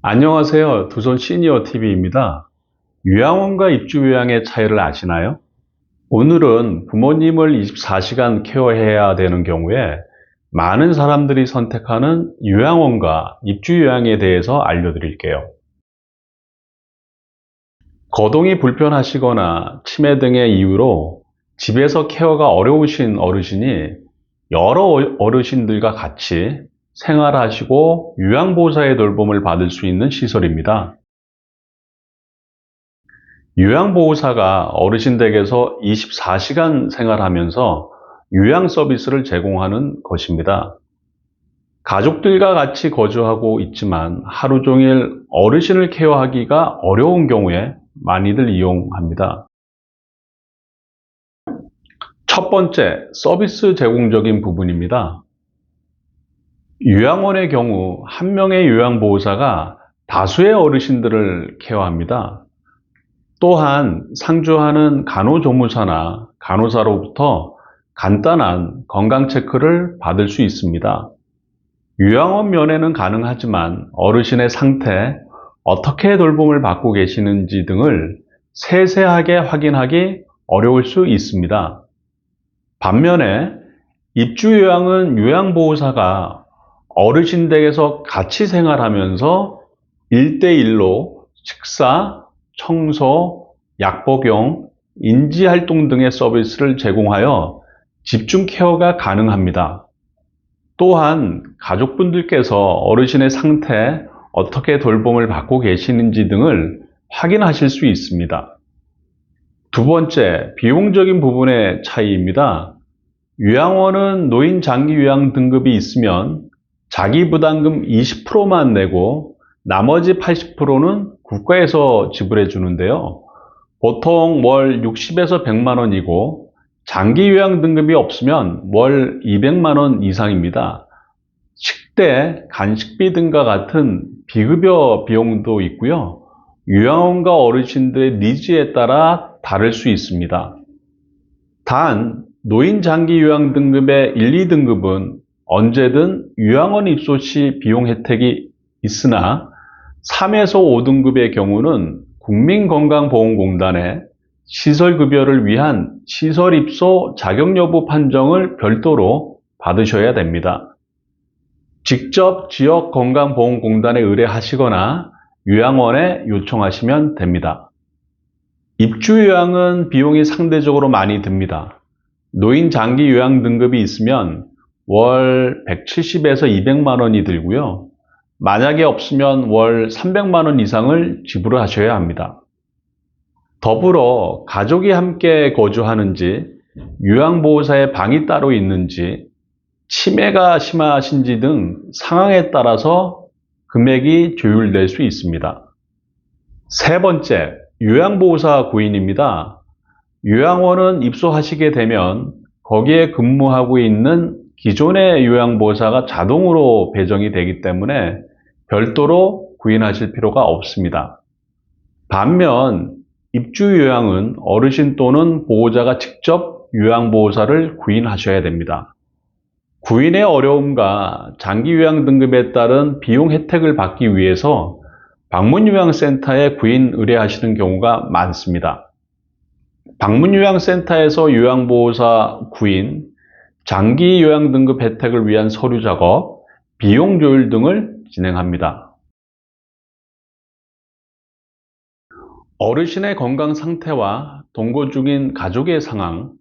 안녕하세요. 두손 시니어 TV입니다. 요양원과 입주요양의 차이를 아시나요? 오늘은 부모님을 24시간 케어해야 되는 경우에 많은 사람들이 선택하는 요양원과 입주요양에 대해서 알려드릴게요. 거동이 불편하시거나 치매 등의 이유로 집에서 케어가 어려우신 어르신이 여러 어르신들과 같이 생활하시고 요양보호사의 돌봄을 받을 수 있는 시설입니다. 요양보호사가 어르신 댁에서 24시간 생활하면서 요양 서비스를 제공하는 것입니다. 가족들과 같이 거주하고 있지만 하루 종일 어르신을 케어하기가 어려운 경우에 많이들 이용합니다. 첫 번째, 서비스 제공적인 부분입니다. 요양원의 경우 한 명의 요양보호사가 다수의 어르신들을 케어합니다. 또한 상주하는 간호조무사나 간호사로부터 간단한 건강 체크를 받을 수 있습니다. 요양원 면회는 가능하지만 어르신의 상태, 어떻게 돌봄을 받고 계시는지 등을 세세하게 확인하기 어려울 수 있습니다. 반면에 입주요양은 요양보호사가 어르신 댁에서 같이 생활하면서 1대1로 식사, 청소, 약 복용, 인지활동 등의 서비스를 제공하여 집중 케어가 가능합니다. 또한 가족분들께서 어르신의 상태, 어떻게 돌봄을 받고 계시는지 등을 확인하실 수 있습니다. 두 번째, 비용적인 부분의 차이입니다. 요양원은 노인 장기 요양 등급이 있으면 자기부담금 20%만 내고 나머지 80%는 국가에서 지불해 주는데요. 보통 월 60에서 100만 원이고 장기 요양 등급이 없으면 월 200만 원 이상입니다. 식대, 간식비 등과 같은 비급여 비용도 있고요. 요양원과 어르신들의 니즈에 따라 다를 수 있습니다. 단, 노인 장기 요양 등급의 1, 2등급은 언제든 요양원 입소 시 비용 혜택이 있으나 3에서 5등급의 경우는 국민건강보험공단의 시설급여를 위한 시설 입소 자격 여부 판정을 별도로 받으셔야 됩니다. 직접 지역건강보험공단에 의뢰하시거나 요양원에 요청하시면 됩니다. 입주요양은 비용이 상대적으로 많이 듭니다. 노인 장기 요양 등급이 있으면 월 170에서 200만 원이 들고요. 만약에 없으면 월 300만 원 이상을 지불하셔야 합니다. 더불어 가족이 함께 거주하는지, 요양보호사의 방이 따로 있는지, 치매가 심하신지 등 상황에 따라서 금액이 조율될 수 있습니다. 세 번째, 요양보호사 구인입니다. 요양원은 입소하시게 되면 거기에 근무하고 있는 기존의 요양보호사가 자동으로 배정이 되기 때문에 별도로 구인하실 필요가 없습니다. 반면 입주요양은 어르신 또는 보호자가 직접 요양보호사를 구인하셔야 됩니다. 구인의 어려움과 장기요양 등급에 따른 비용 혜택을 받기 위해서 방문요양센터에 구인 의뢰하시는 경우가 많습니다. 방문요양센터에서 요양보호사 구인, 장기요양 등급 혜택을 위한 서류 작업, 비용 조율 등을 진행합니다. 어르신의 건강 상태와 동거 중인 가족의 상황,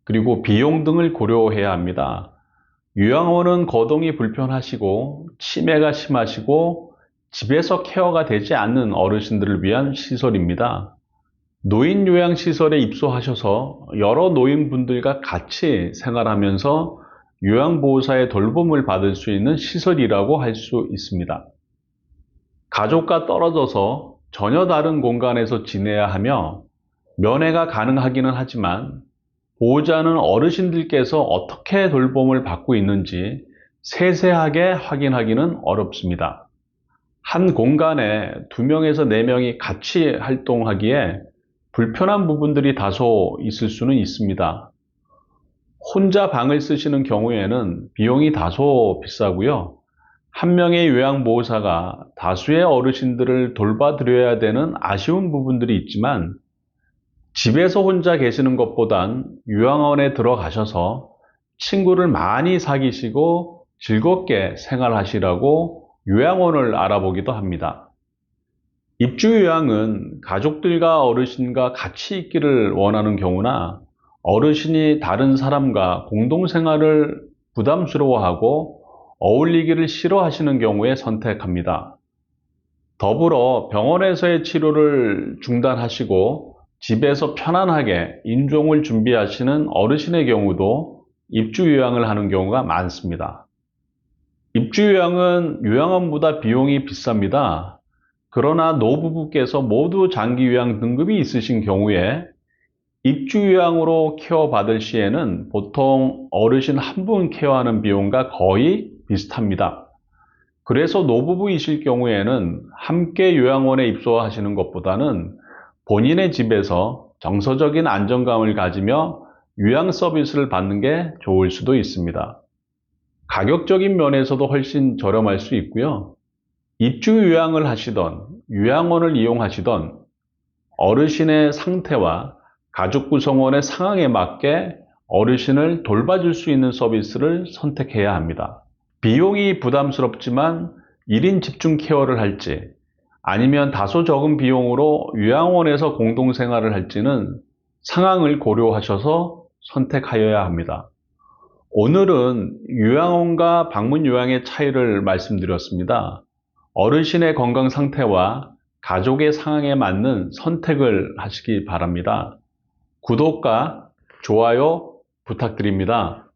그리고 비용 등을 고려해야 합니다. 요양원은 거동이 불편하시고 치매가 심하시고 집에서 케어가 되지 않는 어르신들을 위한 시설입니다. 노인요양시설에 입소하셔서 여러 노인분들과 같이 생활하면서 요양보호사의 돌봄을 받을 수 있는 시설이라고 할 수 있습니다. 가족과 떨어져서 전혀 다른 공간에서 지내야 하며 면회가 가능하기는 하지만 보호자는 어르신들께서 어떻게 돌봄을 받고 있는지 세세하게 확인하기는 어렵습니다. 한 공간에 2명에서 4명이 같이 활동하기에 불편한 부분들이 다소 있을 수는 있습니다. 혼자 방을 쓰시는 경우에는 비용이 다소 비싸고요. 한 명의 요양보호사가 다수의 어르신들을 돌봐드려야 되는 아쉬운 부분들이 있지만 집에서 혼자 계시는 것보단 요양원에 들어가셔서 친구를 많이 사귀시고 즐겁게 생활하시라고 요양원을 알아보기도 합니다. 입주요양은 가족들과 어르신과 같이 있기를 원하는 경우나 어르신이 다른 사람과 공동생활을 부담스러워하고 어울리기를 싫어하시는 경우에 선택합니다. 더불어 병원에서의 치료를 중단하시고 집에서 편안하게 임종을 준비하시는 어르신의 경우도 입주요양을 하는 경우가 많습니다. 입주요양은 요양원보다 비용이 비쌉니다. 그러나 노부부께서 모두 장기요양 등급이 있으신 경우에 입주요양으로 케어받을 시에는 보통 어르신 한 분 케어하는 비용과 거의 비슷합니다. 그래서 노부부이실 경우에는 함께 요양원에 입소하시는 것보다는 본인의 집에서 정서적인 안정감을 가지며 요양 서비스를 받는 게 좋을 수도 있습니다. 가격적인 면에서도 훨씬 저렴할 수 있고요. 입주 요양을 하시던 요양원을 이용하시던 어르신의 상태와 가족 구성원의 상황에 맞게 어르신을 돌봐줄 수 있는 서비스를 선택해야 합니다. 비용이 부담스럽지만 1인 집중 케어를 할지 아니면 다소 적은 비용으로 요양원에서 공동생활을 할지는 상황을 고려하셔서 선택하여야 합니다. 오늘은 요양원과 방문 요양의 차이를 말씀드렸습니다. 어르신의 건강 상태와 가족의 상황에 맞는 선택을 하시기 바랍니다. 구독과 좋아요 부탁드립니다.